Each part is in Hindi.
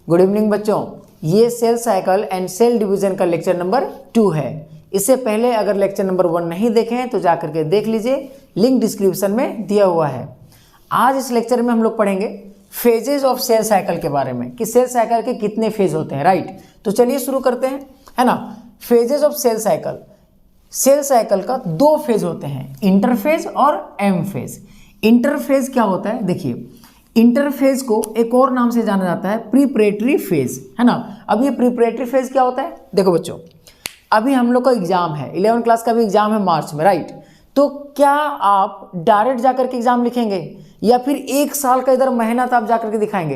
गुड इवनिंग बच्चों, ये cell cycle and cell division का लेक्चर नंबर 2 है। इससे पहले अगर लेक्चर नंबर 1 नहीं देखे हैं तो जाकर के देख लीजिए, लिंक डिस्क्रिप्शन में दिया हुआ है। आज इस लेक्चर में हम लोग पढ़ेंगे फेजेज ऑफ सेल साइकिल के बारे में कि सेल साइकिल के कितने फेज होते हैं, राइट। तो चलिए शुरू करते हैं, है ना। Phases of cell cycle, cell cycle का 2 फेज होते हैं, इंटरफेज और एम फेज। इंटरफेज क्या होता है, देखिए इंटरफेज को एक और नाम से जाना जाता है प्रीपरेटरी फेज, है ना। अब ये प्रीपरेटरी फेज क्या होता है, देखो बच्चों, अभी हम लोग का एग्जाम है, 11 क्लास का भी एग्जाम है मार्च में, राइट। तो क्या आप डायरेक्ट जाकर के एग्जाम लिखेंगे या फिर 1 साल का इधर मेहनत आप जाकर के दिखाएंगे।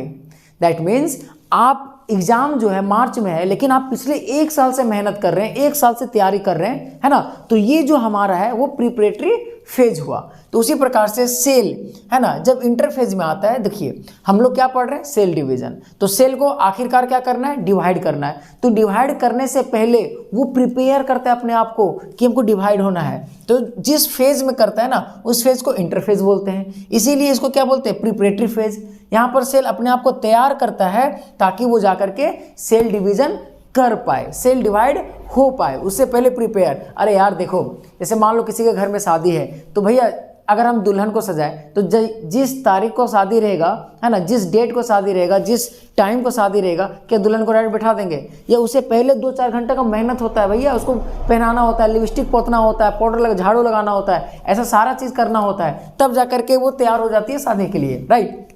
दैट मीन्स आप एग्जाम जो है मार्च में है, लेकिन आप पिछले 1 साल से मेहनत कर रहे हैं, 1 साल से तैयारी कर रहे हैं, है ना। तो ये जो हमारा है वो प्रीपरेटरी फेज हुआ। तो उसी प्रकार से सेल, है ना, जब इंटरफेज में आता है, देखिए हम लोग क्या पढ़ रहे हैं, सेल डिवीजन। तो सेल को आखिरकार क्या करना है, डिवाइड करना है। तो डिवाइड करने से पहले वो प्रिपेयर करता है अपने आप को कि हमको डिवाइड होना है। तो जिस फेज में करता है ना, उस फेज को इंटरफेज बोलते हैं। इसीलिए इसको क्या बोलते हैं, प्रीपरेटरी फेज। यहाँ पर सेल अपने आप को तैयार करता है ताकि वो जाकर के सेल डिवीजन कर पाए, सेल डिवाइड हो पाए, उससे पहले प्रिपेयर। अरे यार देखो, जैसे मान लो किसी के घर में शादी है, तो भैया अगर हम दुल्हन को सजाएं तो जिस तारीख को शादी रहेगा, है ना, जिस डेट को शादी रहेगा, जिस टाइम को शादी रहेगा, क्या दुल्हन को डायरेक्ट बैठा देंगे, या उससे पहले 2-4 घंटे का मेहनत होता है भैया। उसको पहनाना होता है, लिपस्टिक पोतना होता है, पाउडर झाड़ू लगाना होता है, ऐसा सारा चीज़ करना होता है, तब जा करके वो तैयार हो जाती है शादी के लिए, राइट।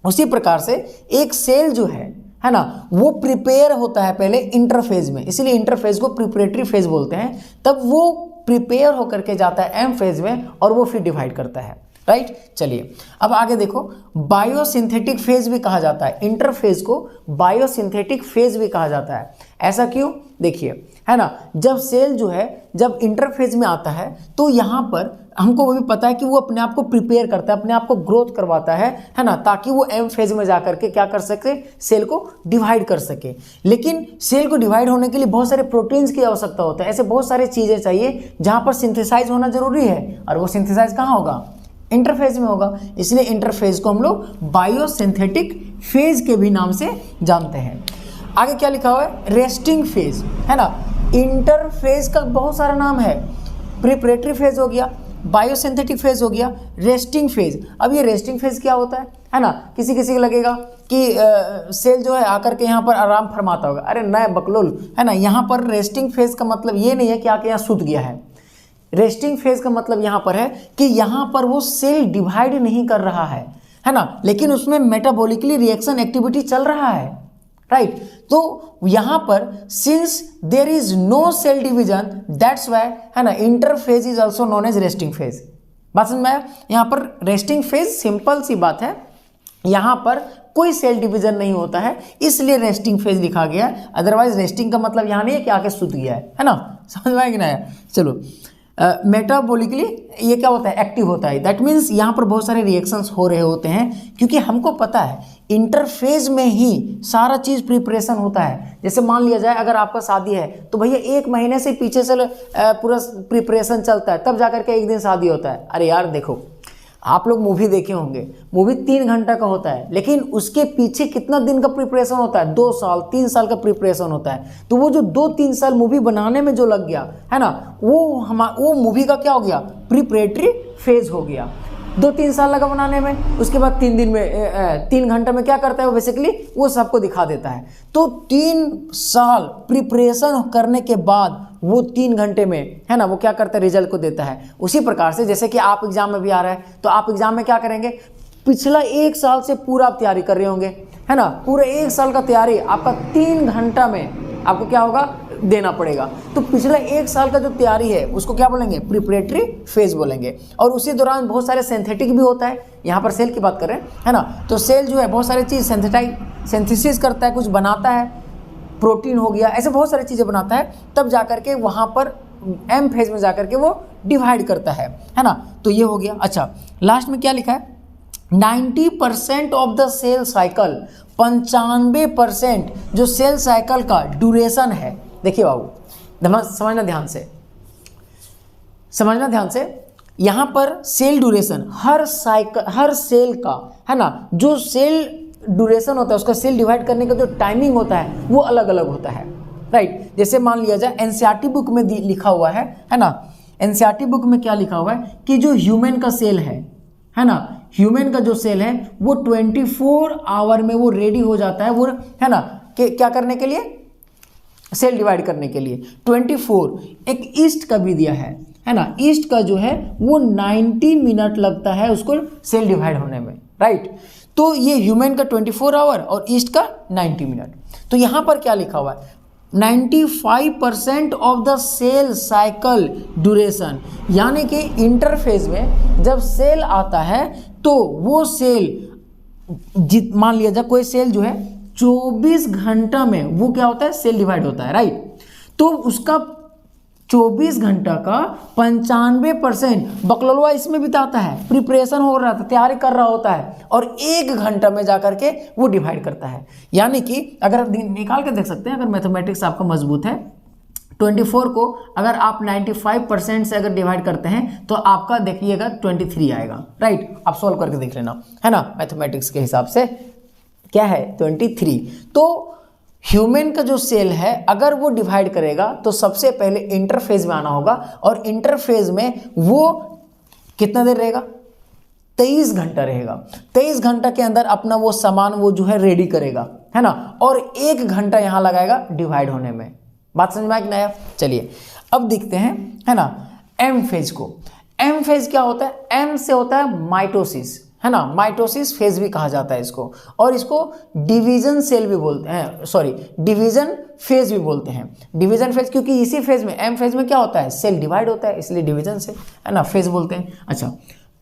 उसी प्रकार से एक सेल जो है ना, वो प्रिपेयर होता है पहले इंटरफेज में, इसीलिए इंटरफेज को प्रिपरेटरी फेज बोलते हैं। तब वो प्रिपेयर होकर के जाता है एम फेज में और वो फिर डिवाइड करता है, राइट। चलिए अब आगे देखो, बायोसिंथेटिक फेज भी कहा जाता है, इंटरफेज को बायोसिंथेटिक फेज भी कहा जाता है। ऐसा क्यों, देखिए, है ना, जब सेल जो है जब इंटरफेज में आता है तो यहाँ पर हमको वो भी पता है कि वो अपने आप को प्रिपेयर करता है, अपने आप को ग्रोथ करवाता है ना, ताकि वो एम फेज में जाकर के क्या कर सके, सेल को डिवाइड कर सके। लेकिन सेल को डिवाइड होने के लिए बहुत सारे प्रोटीन्स की आवश्यकता होता है, ऐसे बहुत सारी चीज़ें चाहिए जहाँ पर सिंथेसाइज होना जरूरी है, और वो सिंथेसाइज कहाँ होगा, इंटरफेज में होगा। इसलिए इंटरफेज को हम लोग बायोसिंथेटिक फेज के भी नाम से जानते हैं। आगे क्या लिखा हुआ है, रेस्टिंग फेज, है ना। इंटरफेज का बहुत सारा नाम है, प्रिपरेटरी फेज हो गया, बायोसिंथेटिक फेज हो गया, रेस्टिंग फेज। अब ये रेस्टिंग फेज क्या होता है ना, किसी किसी को लगेगा कि सेल जो है आकर के यहाँ पर आराम फरमाता होगा। अरे नए बकलोल, है ना, यहाँ पर रेस्टिंग फेज का मतलब ये नहीं है कि आके यहाँ सूत गया है। रेस्टिंग फेज का मतलब यहाँ पर है कि यहाँ पर वो सेल डिवाइड नहीं कर रहा है ना, लेकिन उसमें मेटाबॉलिकली रिएक्शन एक्टिविटी चल रहा है, राइट। तो यहाँ पर since there is no cell division, that's why, है ना, interphase is also known as resting phase. बात समझ में आया। यहाँ पर रेस्टिंग फेज सिंपल सी बात है, यहाँ पर कोई सेल डिवीजन नहीं होता है, इसलिए रेस्टिंग फेज लिखा गया है। अदरवाइज रेस्टिंग का मतलब यहाँ नहीं है कि आके सूत गया है ना, समझ में आया कि नहीं। चलो, मेटाबॉलिकली ये क्या होता है, एक्टिव होता है। दैट मीन्स यहाँ पर बहुत सारे रिएक्शंस हो रहे होते हैं, क्योंकि हमको पता है इंटरफेज में ही सारा चीज़ प्रिपरेशन होता है। जैसे मान लिया जाए अगर आपका शादी है तो भैया 1 महीने से पीछे से पूरा प्रिपरेशन चलता है, तब जाकर के एक दिन शादी होता है। अरे यार देखो, आप लोग मूवी देखे होंगे, मूवी 3 घंटा का होता है, लेकिन उसके पीछे कितना दिन का प्रिपरेशन होता है, 2 साल 3 साल का प्रिपरेशन होता है। तो वो जो 2-3 साल मूवी बनाने में जो लग गया है ना, वो मूवी का क्या हो गया, प्रिपरेटरी फेज हो गया। 2-3 साल लगा बनाने में, उसके बाद 3 घंटे में क्या करता है वो, बेसिकली वो सबको दिखा देता है। तो 3 साल प्रिपरेशन करने के बाद वो 3 घंटे में, है ना, वो क्या करता है, रिजल्ट को देता है। उसी प्रकार से जैसे कि आप एग्जाम में भी आ रहा है, तो आप एग्जाम में क्या करेंगे, पिछला 1 साल से पूरा आप तैयारी कर रहे होंगे, है ना। पूरे 1 साल का तैयारी आपका 3 घंटा में आपको क्या होगा, देना पड़ेगा। तो पिछला 1 साल का जो तैयारी है उसको क्या बोलेंगे, प्रिपरेटरी फेज बोलेंगे। और उसी दौरान बहुत सारे सिंथेटिक भी होता है, यहाँ पर सेल की बात कर रहे हैं, है ना। तो सेल जो है बहुत सारी चीज़ सिंथेसिस करता है, कुछ बनाता है, प्रोटीन हो गया, ऐसे बहुत सारी चीज़ें बनाता है, तब जाकर के वहाँ पर एम फेज में जाकर के वो डिवाइड करता है ना। तो ये हो गया। अच्छा, लास्ट में क्या लिखा है, 90% ऑफ द सेल साइकिल, 95% जो सेल साइकिल का ड्यूरेशन है। देखिए बाबू, समझना ध्यान से, यहाँ पर सेल ड्यूरेशन हर सेल का, है ना, जो सेल ड्यूरेशन होता है, उसका सेल डिवाइड करने का जो टाइमिंग होता है वो अलग अलग होता है, राइट। जैसे मान लिया जाए एनसीईआरटी बुक में लिखा हुआ है ना, एनसीईआरटी बुक में क्या लिखा हुआ है कि जो ह्यूमन का सेल है ना, ह्यूमन का जो सेल है वो 24 आवर में वो रेडी हो जाता है, वो है ना कि क्या करने के लिए, सेल डिवाइड करने के लिए 24। एक ईस्ट का भी दिया है ना, ईस्ट का जो है वो 90 मिनट लगता है उसको सेल डिवाइड होने में, राइट। तो ये ह्यूमन का 24 आवर और ईस्ट का 90 मिनट। तो यहाँ पर क्या लिखा हुआ है, 95% of the cell cycle duration, यानी कि इंटरफेज में जब सेल आता है तो वो सेल मान लिया जाए कोई सेल जो है 24 घंटा में वो क्या होता है, सेल डिवाइड होता है, राइट। तो उसका 24 घंटा का 95% बकलोलवा इसमें बिताता है, प्रिपरेशन हो रहा था, तैयारी कर रहा होता है, और 1 घंटा में जाकर के वो डिवाइड करता है। यानी कि अगर आप निकाल के देख सकते हैं, अगर मैथमेटिक्स आपका मजबूत है, 24 को अगर आप 95% से अगर डिवाइड करते हैं तो आपका देखिएगा 23 आएगा, राइट। आप सॉल्व करके देख लेना, है ना, मैथमेटिक्स के हिसाब से क्या है 23। तो ह्यूमन का जो सेल है अगर वो डिवाइड करेगा तो सबसे पहले इंटरफेज में आना होगा, और इंटरफेज में वो कितना देर रहेगा, 23 घंटा रहेगा। 23 घंटा के अंदर अपना वो सामान वो जो है रेडी करेगा, है ना, और 1 घंटा यहाँ लगाएगा डिवाइड होने में। बात समझ में आया कि नहीं? चलिए अब देखते हैं, है ना, एम फेज को। एम फेज क्या होता है, एम से होता है माइटोसिस, है ना, माइटोसिस फेज भी कहा जाता है इसको, और इसको डिवीजन सेल भी बोलते हैं, सॉरी डिवीजन फेज भी बोलते हैं। डिवीजन फेज क्योंकि इसी फेज में, एम फेज में क्या होता है, सेल डिवाइड होता है, इसलिए डिवीजन सेल, है ना, फेज बोलते हैं। अच्छा,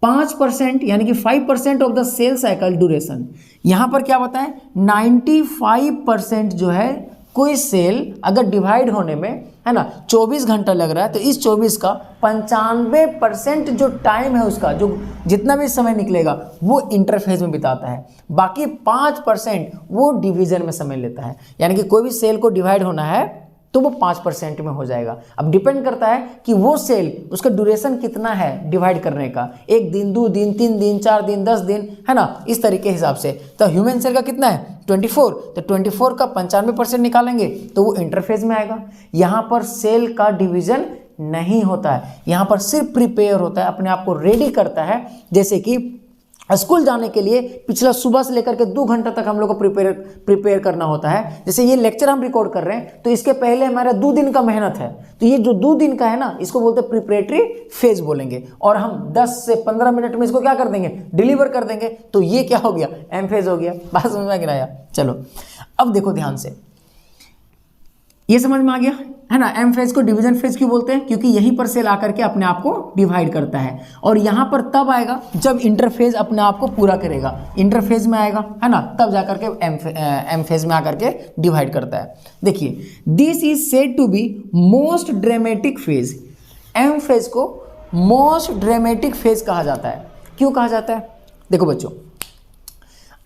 5% यानी कि 5% of the cell cycle duration, यहाँ पर क्या बताएं, 95% जो है कोई सेल अगर डिवाइड होने में, है ना, 24 घंटा लग रहा है, तो इस 24 का 95% जो टाइम है उसका, जो जितना भी समय निकलेगा वो इंटरफेज में बिताता है, बाकी 5% वो डिवीजन में समय लेता है। यानी कि कोई भी सेल को डिवाइड होना है तो वो 5% में हो जाएगा। अब डिपेंड करता है कि वो सेल, उसका ड्यूरेशन कितना है डिवाइड करने का, 1 दिन, 2 दिन, 3 दिन, 4 दिन, 10 दिन, है ना, इस तरीके हिसाब से। तो ह्यूमन सेल का कितना है 24, तो 24 का 95% निकालेंगे तो वो इंटरफेज में आएगा। यहाँ पर सेल का डिवीजन नहीं होता है, यहाँ पर सिर्फ प्रिपेयर होता है, अपने आप को रेडी करता है। जैसे कि स्कूल जाने के लिए पिछला सुबह से लेकर के 2 घंटा तक हम लोग को प्रिपेयर करना होता है। जैसे ये लेक्चर हम रिकॉर्ड कर रहे हैं तो इसके पहले हमारा 2 दिन का मेहनत है, तो ये जो 2 दिन का है ना, इसको बोलते हैं प्रिपरेटरी फेज बोलेंगे, और हम 10 से 15 मिनट में इसको क्या कर देंगे, डिलीवर कर देंगे। तो ये क्या हो गया, एम फेज हो गया। बात समझ में आया? चलो अब देखो ध्यान से, ये समझ में आ गया, है ना। एम फेज को डिवीजन फेज क्यों बोलते हैं, क्योंकि यहीं पर सेल आकर के अपने आप को डिवाइड करता है, और यहाँ पर तब आएगा जब इंटरफेज अपने आप को पूरा करेगा, इंटरफेज में आएगा, है ना, तब जाकर के एम फेज में आकर के डिवाइड करता है। देखिए, this is said to be most dramatic phase. M phase को मोस्ट ड्रामेटिक फेज कहा जाता है। क्यों कहा जाता है? देखो बच्चों,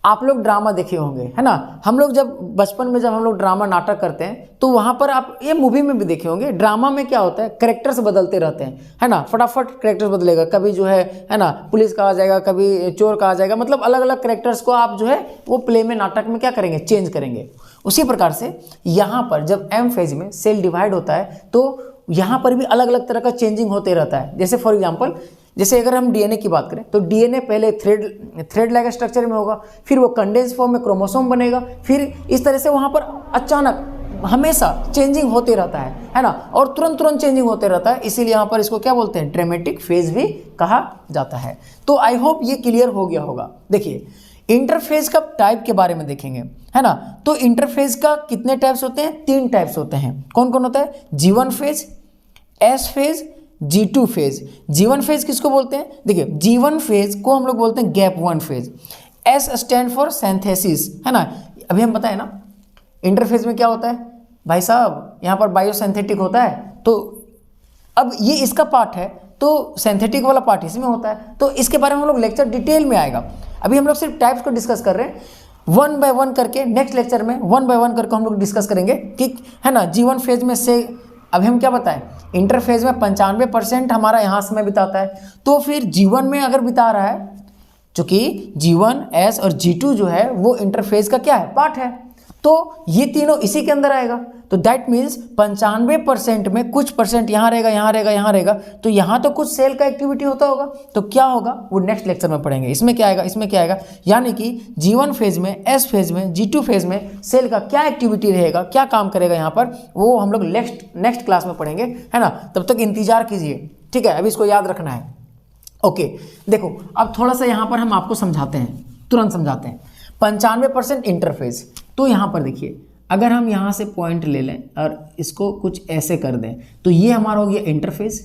आप लोग ड्रामा देखे होंगे, है ना, हम लोग जब बचपन में जब हम लोग ड्रामा नाटक करते हैं तो वहाँ पर आप ये मूवी में भी देखे होंगे, ड्रामा में क्या होता है, कैरेक्टर्स बदलते रहते हैं, है ना, फटाफट कैरेक्टर्स बदलेगा, कभी जो है ना पुलिस का आ जाएगा, कभी चोर का आ जाएगा, मतलब अलग अलग कैरेक्टर्स को आप जो है वो प्ले में, नाटक में क्या करेंगे, चेंज करेंगे। उसी प्रकार से यहाँ पर जब एम फेज में सेल डिवाइड होता है तो यहाँ पर भी अलग अलग तरह का चेंजिंग होते रहता है। जैसे फॉर एग्जांपल, जैसे अगर हम डीएनए की बात करें तो डीएनए पहले थ्रेड लाइक स्ट्रक्चर में होगा, फिर वो कंडेंस फॉर्म में क्रोमोसोम बनेगा, फिर इस तरह से वहाँ पर अचानक हमेशा चेंजिंग होते रहता है ना, और तुरंत चेंजिंग होते रहता है। इसीलिए यहाँ पर इसको क्या बोलते हैं, ड्रामेटिक फेज भी कहा जाता है। तो आई होप ये क्लियर हो गया होगा। देखिए, इंटरफेज का टाइप के बारे में देखेंगे, है ना। तो इंटरफेज का कितने टाइप्स होते हैं? 3 टाइप्स होते हैं। कौन कौन होता है? G1 phase, S phase, G2 phase. G1 phase किसको बोलते हैं? देखिए, G1 फेज को हम लोग बोलते हैं gap 1 phase. S stand for synthesis, है ना। अभी हम बताएं ना, इंटरफेज में क्या होता है भाई साहब, यहाँ पर बायोसिंथेटिक होता है, तो अब ये इसका पार्ट है, तो सिंथेटिक वाला पार्ट इसमें होता है। तो इसके बारे में हम लोग लेक्चर डिटेल में आएगा। अभी हम लोग सिर्फ टाइप्स को डिस्कस कर रहे हैं, 1 बाय 1 करके नेक्स्ट लेक्चर में 1 बाय 1 करके हम लोग डिस्कस करेंगे कि, है ना, G1 फेज में से अभी हम क्या बताएं, इंटरफेज में 95% हमारा यहाँ समय बिताता है, तो फिर G1 में अगर बिता रहा है चूंकि G1, S और G2 जो है वो इंटरफेज का क्या है, पार्ट है, तो ये तीनों इसी के अंदर आएगा। तो दैट मीन्स 95% में कुछ परसेंट यहाँ रहेगा, यहाँ रहेगा, यहाँ रहेगा, तो यहाँ तो कुछ सेल का एक्टिविटी होता होगा, तो क्या होगा वो नेक्स्ट लेक्चर में पढ़ेंगे। इसमें क्या आएगा, इसमें क्या आएगा, यानी कि G1 फेज में, S फेज में, G2 फेज में सेल का क्या एक्टिविटी रहेगा, क्या काम करेगा यहाँ पर, वो हम लोग नेक्स्ट क्लास में पढ़ेंगे, है ना। तब तक इंतजार कीजिए, ठीक है, अभी इसको याद रखना है। ओके, देखो अब थोड़ा सा यहाँ पर हम आपको समझाते हैं, तुरंत समझाते हैं। 95% इंटरफेस, तो यहाँ पर देखिए, अगर हम यहाँ से पॉइंट ले लें और इसको कुछ ऐसे कर दें, तो ये हमारा हो गया इंटरफेस,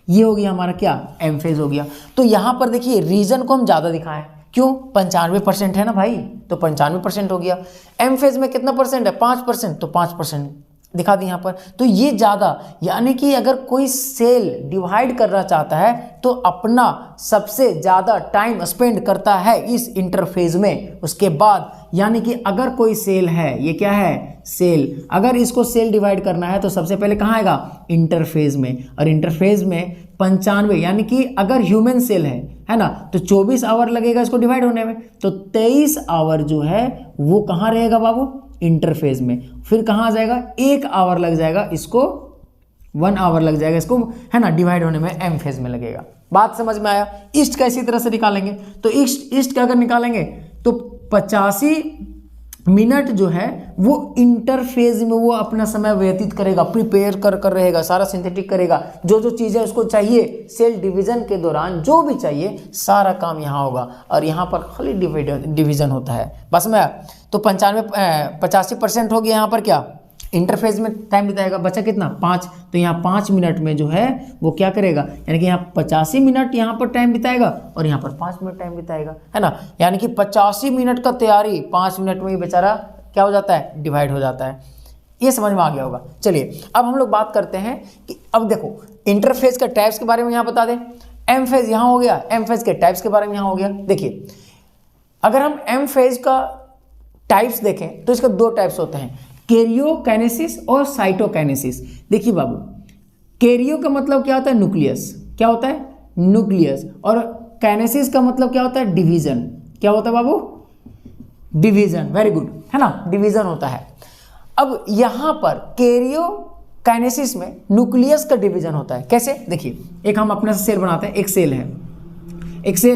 ये हो गया हमारा क्या, एम फेज हो गया। तो यहाँ पर देखिए रीजन को हम ज़्यादा दिखाएं, क्यों, 95% है ना भाई, तो 95% हो गया। एम फेज में कितना परसेंट है, 5%, तो 5% दिखा दी यहाँ पर। तो ये ज़्यादा, यानी कि अगर कोई सेल डिवाइड करना चाहता है तो अपना सबसे ज़्यादा टाइम स्पेंड करता है इस इंटरफेज में। उसके बाद यानी कि अगर कोई सेल है, ये क्या है, सेल, अगर इसको सेल डिवाइड करना है तो सबसे पहले कहाँ आएगा, इंटरफेज में। और इंटरफेज में 95, यानी कि अगर ह्यूमन सेल है ना, तो 24 आवर लगेगा इसको डिवाइड होने में, तो 23 आवर जो है वो कहाँ रहेगा बाबू, इंटरफेज में। फिर कहाँ आ जाएगा, 1 आवर लग जाएगा इसको, 1 आवर लग जाएगा इसको, है ना, डिवाइड होने में, एम फेज में लगेगा। बात समझ में आया। ईस्ट का इसी तरह से निकालेंगे, तो ईस्ट का अगर निकालेंगे तो 85 मिनट जो है वो इंटरफेज में वो अपना समय व्यतीत करेगा, प्रिपेयर कर रहेगा, सारा सिंथेटिक करेगा, जो जो चीज़ें उसको चाहिए सेल डिवीज़न के दौरान, जो भी चाहिए सारा काम यहाँ होगा, और यहाँ पर खाली डिवीज़न होता है, बस में। तो 85% हो गया यहाँ पर क्या, इंटरफेस में टाइम बिताएगा, बचा कितना, 5, तो यहाँ 5 मिनट में जो है वो क्या करेगा, यानी कि यहाँ 85 मिनट यहाँ पर टाइम बिताएगा और यहाँ पर 5 मिनट टाइम बिताएगा, है ना। यानी कि 85 मिनट का तैयारी 5 मिनट में ही बेचारा क्या हो जाता है, डिवाइड हो जाता है। ये समझ में आ गया होगा। चलिए अब हम लोग बात करते हैं कि अब देखो इंटरफेस का टाइप्स के बारे में यहाँ बता दें। एम फेज यहाँ हो गया, एम फेज के टाइप्स के बारे में यहाँ हो गया। देखिए अगर हम एम फेज का टाइप्स देखें तो इसका 2 टाइप्स होते हैं, कैरियोकाइनेसिस और साइटोकाइनेसिस। देखिए बाबू, कैरियो का मतलब क्या होता है, न्यूक्लियस, क्या होता है, न्यूक्लियस, और काइनेसिस का मतलब क्या होता है, डिवीजन। क्या होता है बाबू, डिवीजन, वेरी गुड, है ना, डिवीजन होता है। अब यहाँ पर कैरियोकाइनेसिस में न्यूक्लियस का डिवीजन होता है। कैसे, देखिए एक हम अपने से सेल बनाते हैं, एक सेल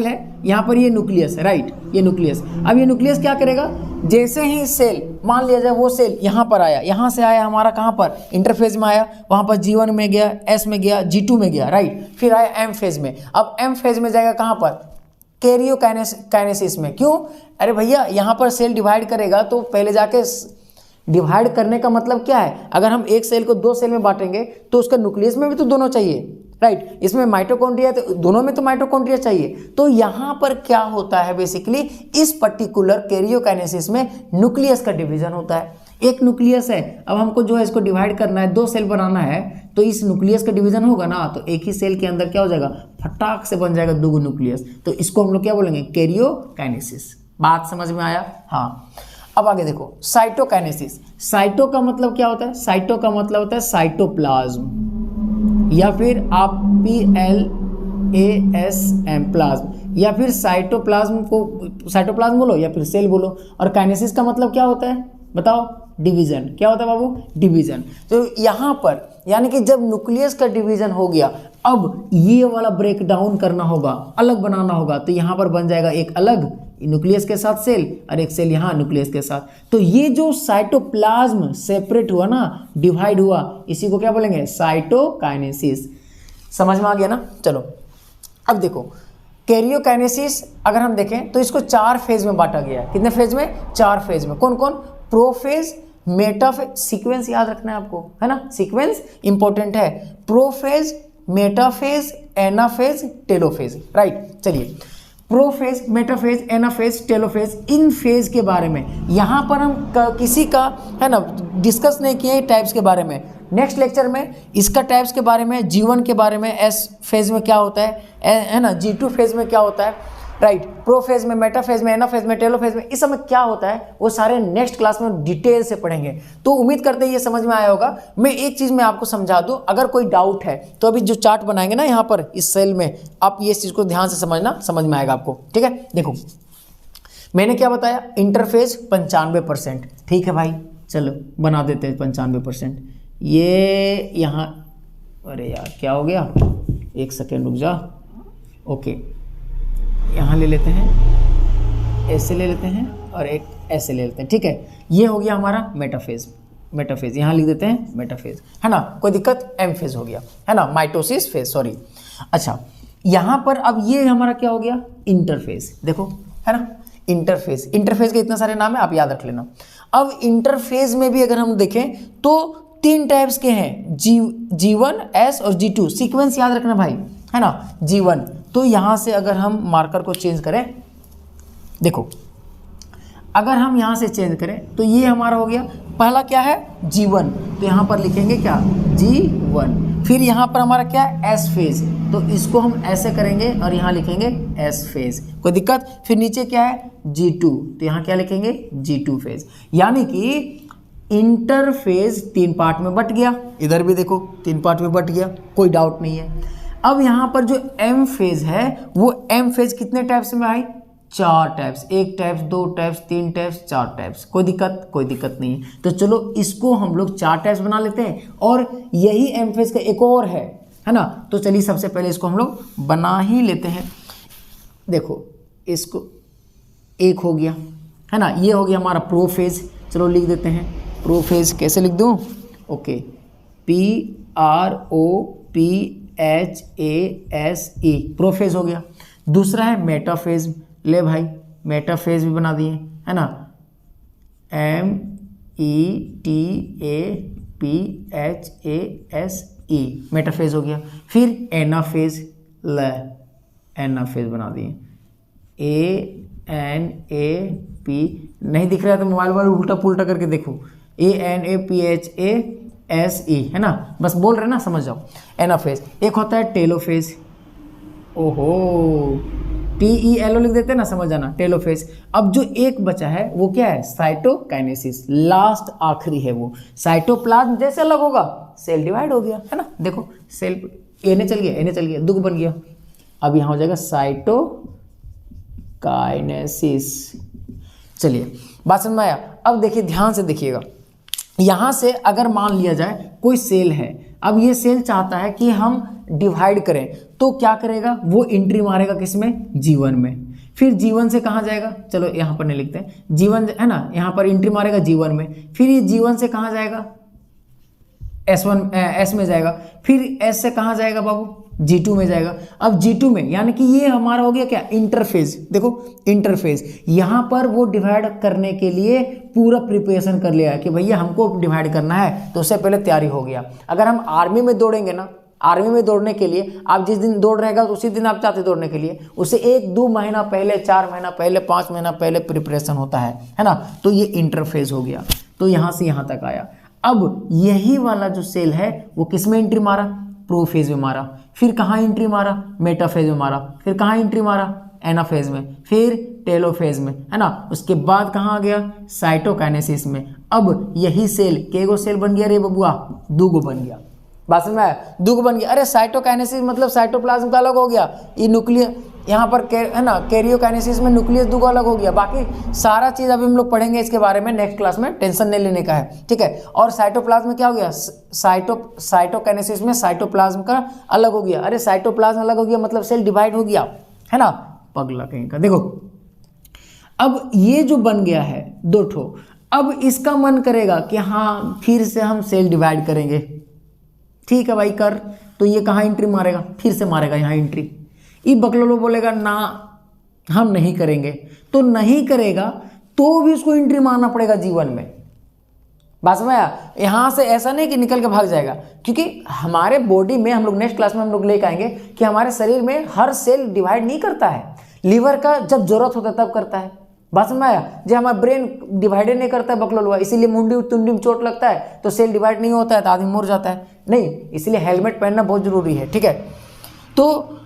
है, यहाँ पर ये न्यूक्लियस है, राइट, ये न्यूक्लियस। अब ये न्यूक्लियस क्या करेगा, जैसे ही सेल, मान लिया जाए वो सेल यहाँ पर आया, यहाँ से आया हमारा कहाँ पर, इंटरफेज में आया, वहाँ पर G1 में गया, S में गया, G2 में गया, राइट, फिर आया एम फेज में। अब एम फेज में जाएगा कहाँ पर, कैरियोकाइनेसिस में। क्यों, अरे भैया यहाँ पर सेल डिवाइड करेगा तो पहले जाके, डिवाइड करने का मतलब क्या है, अगर हम एक सेल को 2 सेल में बांटेंगे तो उसका न्यूक्लियस में भी तो दोनों चाहिए, राइट, इसमें माइटोकॉन्ड्रिया तो दोनों में तो माइटोकॉन्ड्रिया चाहिए। तो यहाँ पर क्या होता है, बेसिकली इस पर्टिकुलर कैरियोकाइनेसिस में न्यूक्लियस का डिवीजन होता है। एक न्यूक्लियस है, अब हमको जो है इसको डिवाइड करना है, 2 सेल बनाना है, तो इस न्यूक्लियस का डिवीजन होगा ना, तो एक ही सेल के अंदर क्या हो जाएगा, फटाक से बन जाएगा 2 न्यूक्लियस। तो इसको हम लोग क्या बोलेंगे, कैरियोकाइनेसिस। बात समझ में आया, हाँ। अब आगे देखो साइटोकाइनेसिस। साइटो का मतलब क्या होता है, साइटो का मतलब होता है साइटोप्लाज्म, या फिर आप PLASM प्लाज्म, या फिर साइटोप्लाज्म को साइटोप्लाज्म बोलो या फिर सेल बोलो। और काइनेसिस का मतलब क्या होता है बताओ, डिवीजन। क्या होता है बाबू, डिवीजन। तो यहाँ पर यानी कि जब न्यूक्लियस का डिवीजन हो गया, अब ये वाला ब्रेक डाउन करना होगा, अलग बनाना होगा, तो यहाँ पर बन जाएगा एक अलग न्यूक्लियस के साथ सेल और एक सेल यहाँ न्यूक्लियस के साथ। तो ये जो साइटोप्लाज्म सेपरेट हुआ ना, डिवाइड हुआ, इसी को क्या बोलेंगे, साइटोकाइनेसिस। समझ में आ गया ना। चलो अब देखो कैरियोकाइनेसिस अगर हम देखें तो इसको 4 फेज में बांटा गया है। कितने फेज में, 4 फेज में। कौन कौन, प्रोफेज, मेटाफेज, सीक्वेंस याद रखना है आपको, है ना, सीक्वेंस इंपॉर्टेंट है। Prophase, metaphase, anaphase, telophase, right. चलिए प्रोफेज, मेटाफेज, एनाफेज, टेलोफेज, इन फेज के बारे में यहाँ पर हम किसी का, है ना, डिस्कस नहीं किए टाइप्स के बारे में। नेक्स्ट लेक्चर में इसका टाइप्स के बारे में, G1 के बारे में, S फेज में क्या होता है ना, G2 फेज में क्या होता है, राइट। प्रोफेज में, मेटाफेज में, एनाफेज में, टेलोफेज में, इस समय क्या होता है वो सारे नेक्स्ट क्लास में डिटेल से पढ़ेंगे। तो उम्मीद करते हैं ये समझ में आया होगा। मैं एक चीज़ मैं आपको समझा दूं, अगर कोई डाउट है तो अभी जो चार्ट बनाएंगे ना यहाँ पर इस सेल में, आप ये चीज़ को ध्यान से समझना, समझ में आएगा आपको। ठीक है, देखो मैंने क्या बताया, इंटरफेज 95%। ठीक है भाई, चलो बना देते हैं 95%। ये यहाँ, अरे यार क्या हो गया, एक सेकेंड रुक जा। ओके, यहाँ ले लेते हैं, ऐसे ले लेते हैं और एक ऐसे ले लेते हैं। ठीक है, ये हो गया हमारा मेटाफेज। मेटाफेज यहाँ लिख देते हैं मेटाफेज, है ना, कोई दिक्कत, एम फेज हो गया, है ना, माइटोसिस फेज, सॉरी। अच्छा, यहाँ पर अब ये हमारा क्या हो गया, इंटरफेज। देखो, है ना, इंटरफेज। इंटरफेज के इतने सारे नाम है, आप याद रख लेना। अब इंटरफेज में भी अगर हम देखें तो 3 टाइप्स के हैं, G1, S और G2। सीक्वेंस याद रखना भाई, है ना। G1, तो यहाँ से अगर हम मार्कर को चेंज करें, देखो अगर हम यहाँ से चेंज करें तो ये हमारा हो गया, पहला क्या है G1, तो यहाँ पर लिखेंगे क्या, G1। फिर यहाँ पर हमारा क्या है, S फेज, तो इसको हम ऐसे करेंगे और यहाँ लिखेंगे S फेज, कोई दिक्कत। फिर नीचे क्या है, G2, तो यहाँ क्या लिखेंगे, G2 फेज। यानी कि इंटरफेज 3 पार्ट में बट गया, इधर भी देखो 3 पार्ट में बट गया, कोई डाउट नहीं है। अब यहाँ पर जो एम फेज है, वो एम फेज कितने टाइप्स में आई, 4 types, 1 types, 2 types, 3 types, 4 types, कोई दिक्कत, कोई दिक्कत नहीं है। तो चलो इसको हम लोग 4 टाइप्स बना लेते हैं, और यही एम फेज का एक और है ना। तो चलिए सबसे पहले इसको हम लोग बना ही लेते हैं। देखो इसको एक हो गया, है ना, ये हो गया हमारा प्रोफेज। चलो लिख देते हैं प्रोफेज, कैसे लिख दूँ, ओके, PROPHASE, प्रोफेज हो गया। दूसरा है मेटाफेज, ले भाई मेटाफेज भी बना दिए, है ना, METAPHASE, मेटाफेज हो गया। फिर एनाफेज, ले एनाफेज बना दिए, ANAP, नहीं दिख रहा है तो मोबाइल वाले उल्टा पुल्टा करके देखो, ANAPHASE, है ना, बस बोल रहे ना, समझ जाओ। एनाफेज। एक होता है टेलोफेज, ओहो, TELO लिख देते हैं ना, समझ जाना, टेलोफेज। अब जो एक बचा है वो क्या है, साइटोकाइनेसिस, लास्ट आखिरी है वो। साइटोप्लाज्म जैसे अलग होगा, सेल डिवाइड हो गया, है ना, देखो सेल एने चल गया, एने चल गया, दुग बन गया। अब यहाँ हो जाएगा साइटोकाइनेसिस। चलिए बात समझ में आया। अब देखिए ध्यान से देखिएगा, यहाँ से अगर मान लिया जाए कोई सेल है, अब ये सेल चाहता है कि हम डिवाइड करें, तो क्या करेगा, वो एंट्री मारेगा किसमें, G1 में। फिर G1 से कहाँ जाएगा, चलो यहाँ पर नहीं लिखते हैं, G1 है ना, यहाँ पर एंट्री मारेगा G1 में। फिर ये G1 से कहाँ जाएगा, S में जाएगा। फिर S से कहाँ जाएगा बाबू, G2 में जाएगा। अब G2 में, यानी कि ये हमारा हो गया क्या, इंटरफेज। देखो इंटरफेज, यहाँ पर वो डिवाइड करने के लिए पूरा प्रिपरेशन कर लिया कि भैया हमको डिवाइड करना है, तो उससे पहले तैयारी हो गया। अगर हम आर्मी में दौड़ेंगे ना, आर्मी में दौड़ने के लिए आप जिस दिन दौड़ रहेगा तो उसी दिन आप चाहते दौड़ने के लिए, उससे 1-2 महीना पहले, 4 महीना पहले, 5 महीना पहले प्रिपरेशन होता है ना। तो ये इंटरफेज हो गया, तो यहाँ से यहाँ तक आया। अब यही वाला जो सेल है वो किस में एंट्री मारा, प्रोफेज में मारा। फिर कहाँ एंट्री मारा, मेटाफेज में मारा। फिर कहाँ एंट्री मारा, एनाफेज में। फिर टेलोफेज में, है ना। उसके बाद कहाँ आ गया, साइटोकाइनेसिस में। अब यही सेल केगो सेल बन गया रे बबुआ, 2 बन गया। बात समझ में आया, 2 बन गया। अरे साइटोकाइनेसिस मतलब साइटोप्लाज्म का अलग हो गया, ये न्यूक्लियस यहाँ पर है ना, कैरियोकाइनेसिस में न्यूक्लियस 2 अलग हो गया। बाकी सारा चीज़ अभी हम लोग पढ़ेंगे इसके बारे में नेक्स्ट क्लास में, टेंशन नहीं लेने का है, ठीक है। और साइटोप्लाज्म में क्या हो गया, साइटोकाइनेसिस में साइटोप्लाज्म का अलग हो गया। अरे साइटोप्लाज्म अलग हो गया मतलब सेल डिवाइड हो गया, है ना, पगला कहीं का। देखो अब ये जो बन गया है 2 ठो, अब इसका मन करेगा कि हाँ फिर से हम सेल डिवाइड करेंगे। ठीक है भाई कर, तो ये कहाँ एंट्री मारेगा, फिर से मारेगा यहाँ एंट्री। ये बकलोलो बोलेगा ना हम नहीं करेंगे, तो नहीं करेगा तो भी उसको एंट्री मारना पड़ेगा G1 में। बात समझ आया। यहाँ से ऐसा नहीं कि निकल के भाग जाएगा, क्योंकि हमारे बॉडी में, हम लोग नेक्स्ट क्लास में हम लोग लेकर आएंगे कि हमारे शरीर में हर सेल डिवाइड नहीं करता है। लीवर का जब जरूरत होता है तब करता है। बात समझ आया। जो हमारा ब्रेन डिवाइड नहीं करता है बकलोलवा, इसीलिए मुंडी तुंडी में चोट लगता है तो सेल डिवाइड नहीं होता है तो आदमी मर जाता है। नहीं, इसलिए हेलमेट पहनना बहुत जरूरी है, ठीक है। तो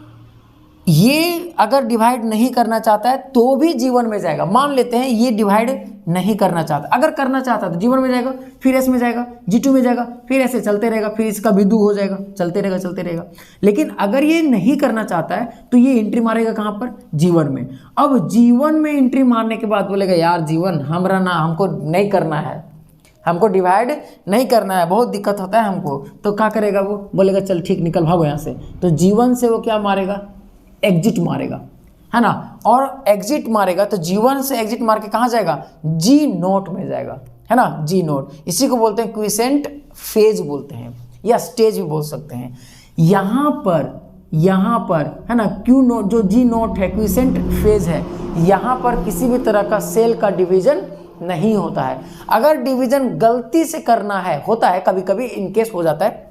ये अगर डिवाइड नहीं करना चाहता है तो भी जीवन में जाएगा। मान लेते हैं ये डिवाइड नहीं करना चाहता, अगर करना चाहता तो जीवन में जाएगा, फिर एस में जाएगा, G2 में जाएगा, फिर ऐसे चलते रहेगा, फिर इसका भी 2 हो जाएगा, चलते रहेगा। लेकिन अगर ये नहीं करना चाहता है तो ये एंट्री मारेगा कहाँ पर, जीवन में। अब जीवन में एंट्री मारने के बाद बोलेगा यार जीवन हमरा ना, हमको नहीं करना है, हमको डिवाइड नहीं करना है, बहुत दिक्कत होता है हमको। तो क्या करेगा वो, बोलेगा चल ठीक निकल भागो यहाँ से। तो जीवन से वो क्या मारेगा, एग्जिट मारेगा, है ना। और एग्जिट मारेगा तो जीवन से एग्जिट मार के कहाँ जाएगा, G0 में जाएगा, है ना, G0। इसी को बोलते हैं क्विसेंट फेज बोलते हैं, या स्टेज भी बोल सकते हैं। यहाँ पर है ना Q0 जो G0 है, क्विसेंट फेज है, यहाँ पर किसी भी तरह का सेल का डिवीजन नहीं होता है। अगर डिवीजन गलती से करना है, होता है कभी कभी इनकेस हो जाता है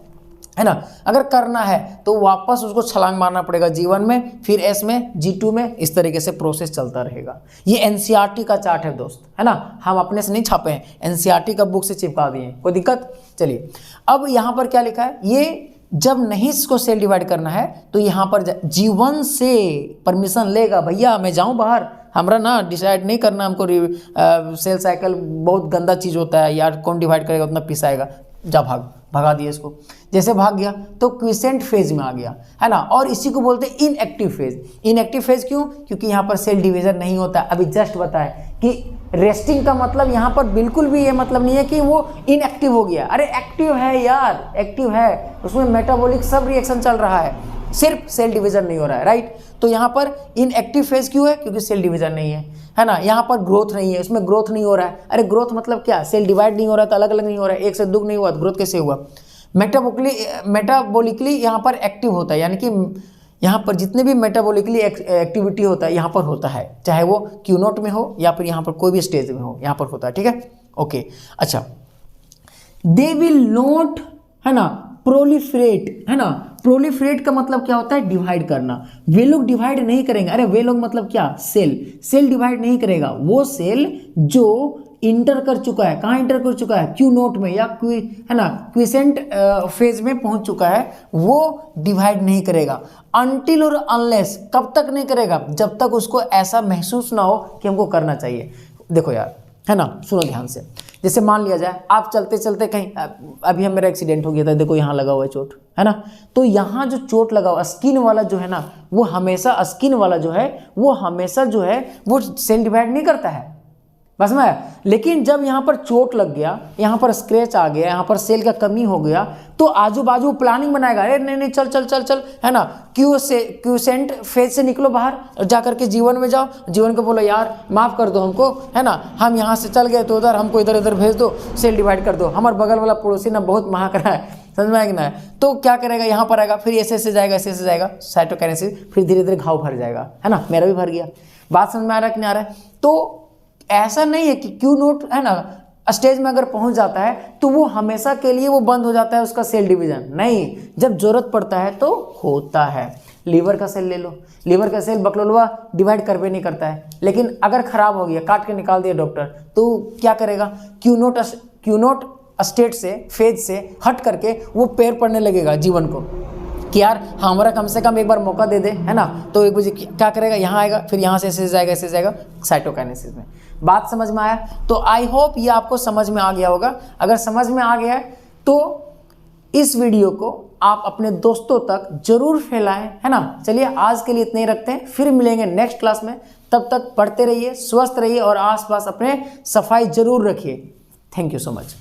ना, अगर करना है तो वापस उसको छलांग मारना पड़ेगा जीवन में, फिर एस में, G2 में, इस तरीके से प्रोसेस चलता रहेगा। ये एनसीईआरटी का चार्ट है दोस्त, है ना, हम अपने से नहीं छापे हैं, एनसीईआरटी का बुक से चिपका दिए, कोई दिक्कत। चलिए अब यहाँ पर क्या लिखा है, ये जब नहीं इसको सेल डिवाइड करना है तो यहाँ पर जीवन से परमिशन लेगा, भैया मैं जाऊँ बाहर, हमरा ना डिसाइड नहीं करना, हमको सेल साइकिल बहुत गंदा चीज़ होता है यार, कौन डिवाइड करेगा, उतना पिसाएगा, जा भगा दिया इसको। जैसे भाग गया तो क्विसेंट फेज में आ गया, है ना। और इसी को बोलते हैं इनएक्टिव फेज। इनएक्टिव फेज क्यों, क्योंकि यहाँ पर सेल डिवीजन नहीं होता। अभी जस्ट बताया कि रेस्टिंग का मतलब यहाँ पर बिल्कुल भी ये मतलब नहीं है कि वो इनएक्टिव हो गया, अरे एक्टिव है यार, एक्टिव है, उसमें मेटाबॉलिक सब रिएक्शन चल रहा है, सिर्फ सेल डिवीजन नहीं हो रहा है, राइट। तो यहाँ पर इनएक्टिव फेज क्यों है, क्योंकि सेल डिवीजन नहीं है ना। यहाँ पर ग्रोथ नहीं है, उसमें ग्रोथ नहीं हो रहा है। अरे ग्रोथ मतलब क्या, सेल डिवाइड नहीं हो रहा है तो अलग अलग नहीं हो रहा है, एक से 2 नहीं हुआ तो ग्रोथ कैसे हुआ। मेटाबॉलिकली यहाँ पर एक्टिव होता है, यानी कि यहाँ पर जितने भी मेटाबॉलिकली एक्टिविटी होता है यहाँ पर होता है, चाहे वो Q0 में हो या फिर यहाँ पर कोई भी स्टेज में हो, यहाँ पर होता है, ठीक है, ओके। अच्छा, दे विल नॉट, है ना, प्रोलिफरेट, है ना। प्रोलिफरेट का मतलब क्या होता है, डिवाइड करना। वे लोग डिवाइड नहीं करेंगे, अरे वे लोग मतलब क्या, सेल डिवाइड नहीं करेगा। वो सेल जो इंटर कर चुका है, कहाँ इंटर कर चुका है, Q0 में, या है ना क्विसेंट फेज में पहुंच चुका है, वो डिवाइड नहीं करेगा। अनटिल और अनलेस, कब तक नहीं करेगा, जब तक उसको ऐसा महसूस ना हो कि हमको करना चाहिए। देखो यार, है ना, सुनो ध्यान से। जैसे मान लिया जाए आप चलते चलते कहीं, अभी हम मेरा एक्सीडेंट हो गया था, देखो यहाँ लगा हुआ है चोट, है ना। तो यहाँ जो चोट लगा हुआ स्किन वाला जो है ना, वो हमेशा स्किन वाला जो है वो हमेशा जो है वो सेल डिवाइड नहीं करता है, बस में। लेकिन जब यहाँ पर चोट लग गया, यहाँ पर स्क्रैच आ गया, यहाँ पर सेल का कमी हो गया, तो आजू बाजू प्लानिंग बनाएगा, अरे नहीं नहीं चल चल चल चल, है ना, क्यूसेंट फेज से निकलो बाहर, जा करके जीवन में जाओ, जीवन को बोलो यार माफ़ कर दो हमको, है ना, हम यहाँ से चल गए तो उधर, हमको इधर इधर भेज दो, सेल डिवाइड कर दो, हमारे बगल वाला पड़ोसी ना बहुत महक रहा है, समझ में आएगा ना। तो क्या करेगा, यहाँ पर आएगा, फिर ऐसे जाएगा, ऐसे जाएगा, साइटोकाइनेसिस, फिर धीरे धीरे घाव भर जाएगा, है ना, मेरा भी भर गया। बात समझ में आ रहा है कि नहीं आ रहा है। तो ऐसा नहीं है कि Q0, है ना, स्टेज में अगर पहुंच जाता है तो वो हमेशा के लिए वो बंद हो जाता है उसका सेल डिवीजन, नहीं, जब जरूरत पड़ता है तो होता है। लीवर का सेल ले लो, लीवर का सेल बकलोलवा डिवाइड करवे नहीं करता है, लेकिन अगर खराब हो गया, काट के निकाल दिया डॉक्टर, तो क्या करेगा, Q0 स्टेट से, फेज से हट करके वो पैर पड़ने लगेगा जीवन को कि यार हमारा कम से कम एक बार मौका दे दे, है ना। तो एक बजे क्या करेगा, यहाँ आएगा, फिर यहाँ से ऐसे जाएगा, ऐसे जाएगा साइटोकाइनेसिस में। बात समझ में आया? तो आई होप ये आपको समझ में आ गया होगा। अगर समझ में आ गया है तो इस वीडियो को आप अपने दोस्तों तक जरूर फैलाएं, है ना। चलिए आज के लिए इतने ही रखते हैं, फिर मिलेंगे नेक्स्ट क्लास में। तब तक पढ़ते रहिए, स्वस्थ रहिए और आसपास अपने सफाई जरूर रखिए। Thank you so much.